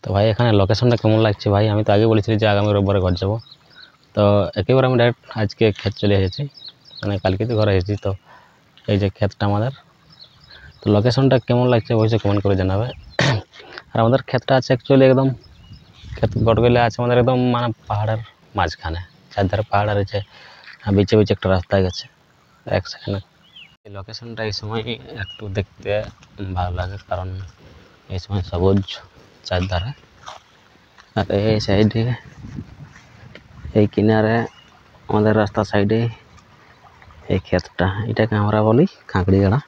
তো ভাই এখানে লোকেশনটা কেমন লাগছে ভাই? আমি তো আগে বলেছিলি যে আগামী রোববারে ঘর যাব, তো একেবারে আমি ডাইরেক্ট আজকে ক্ষেত চলে এসেছি, মানে কালকে তো ঘরে এসেছি। তো এই যে ক্ষেতটা আমাদের, তো লোকেশনটা কেমন লাগছে অবশ্যই কমেন্ট করে জানাবে। আর আমাদের ক্ষেতটা আছে অ্যাকচুয়ালি একদম, ক্ষেত গড়গুলো আছে আমাদের একদম মানে পাহাড়ের মাঝখানে, চারধারে পাহাড় আর আছে, বিচে বিচে একটা রাস্তা গেছে। এক সেকেন্ড, এই লোকেশনটা এই সময় একটু দেখতে ভালো লাগে, কারণ এই সময় সবুজ চারধারে, আর এই সাইডে এই কিনারে আমাদের রাস্তা সাইডে এই ক্ষেতটা, এটাকে আমরা বলি খাঁকড়িগাড়া।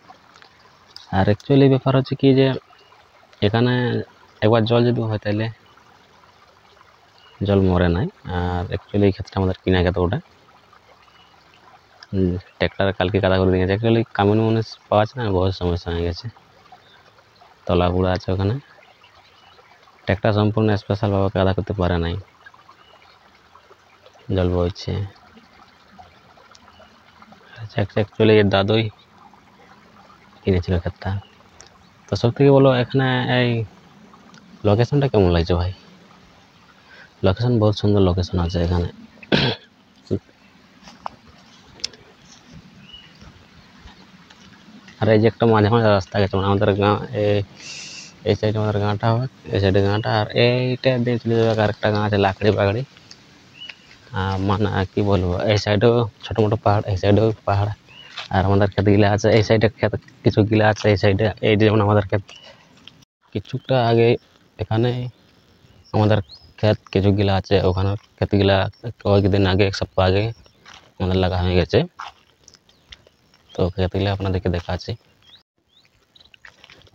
আর অ্যাকচুয়ালি ব্যাপার হচ্ছে কি যে এখানে একবার জল যদি হয় তাহলে জল মরে নাই। আর অ্যাকচুয়ালি এই ক্ষেতটা আমাদের কিনা ক্ষেত ওটা, ট্র্যাক্টর কালকে কাদা করে দিয়ে গেছে। অ্যাকচুয়ালি কামিন মানুষ পাওয়া যায় না, বহুত সমস্যা হয়ে গেছে, তলা গুঁড়া আছে ওখানে, ট্র্যাক্টর সম্পূর্ণ স্পেশালভাবে কাদা করতে পারে নাই, জল বইছে। অ্যাকচুয়ালি এর দাদুই কিনেছিল ক্ষেতটা। তো সব থেকে বলো এখানে এই লোকেশনটা কেমন লাগছে ভাই? লোকেশন বহুত সুন্দর লোকেশন আছে এখানে। আর এই যে একটা মাঝে মাঝে রাস্তা গেছে, মানে আমাদের গাঁ এই সাইডে আমাদের গাঁটা হবে, এই সাইডে গাঁটা, আর এইটা দিয়ে চলে যাবে আরেকটা গাঁ আছে লাকড়ি পাকড়ি। মানে কি বলবো, এই সাইডেও ছোটো মোটো পাহাড়, এই সাইডেও পাহাড়। আর আমাদের ক্ষেত গিলা আছে এই সাইডে, ক্ষেত কিছু গিলা আছে এই সাইডে, এই যেমন আমাদের ক্ষেত কিছুটা আগে এখানে আমাদের ক্ষেত কিছু গিলা আছে, ওখানে ক্ষেতগুলা কয়েকদিন আগে, এক সপ্তাহ আগে আমাদের লাগা হয়ে গেছে। তো ক্ষেতগুলা আপনাদেরকে দেখাচ্ছি।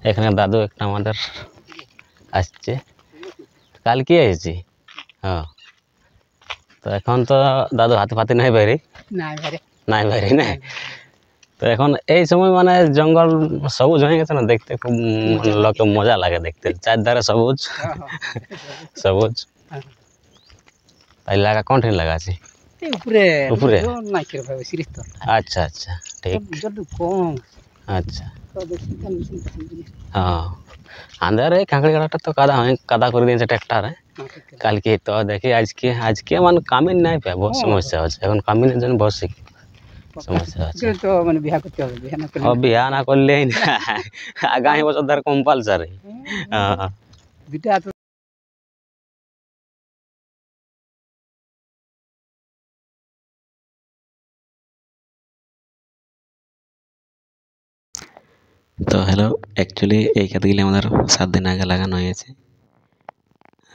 এখানে দাদু একটা আমাদের আসছে, কালকে এসেছি। হ্যাঁ, তো এখন তো দাদু হাতে ফাতে নাই বাইরে, নাই বাইরে না। তো এখন এই সময় মানে জঙ্গল সবুজ হয়ে গেছে না, দেখতে খুব লোকে মজা লাগে দেখতে, চারধারে সবুজ সবুজ। তাই লাগা কোনটি লাগা আছে? উপরে। আচ্ছা আচ্ছা, ঠিক। আচ্ছা, হ্যাঁ, আমাদের এই খাঁকড়িগাড়াটা তো কাদা করে দিয়েছে ট্র্যাক্টরে কালকে। তো দেখি আজকে মানে কামিন নাই পায়, বহুত সমস্যা হচ্ছে এখন, কামিনের জন্য বহুত সমস্যা হচ্ছে। বিয়া না করলেই না, আগামী বছর ধর কম্পালসারি। তো হ্যালো, অ্যাকচুয়ালি এই ক্ষেতগুলি আমাদের 7 দিন আগে লাগানো হয়েছে,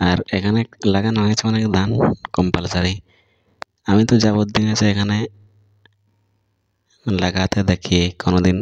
আর এখানে লাগানো হয়েছে অনেক ধান কম্পালসারি। আমি তো যাবতীয় আছে এখানে লাগাতে দেখি কোনোদিন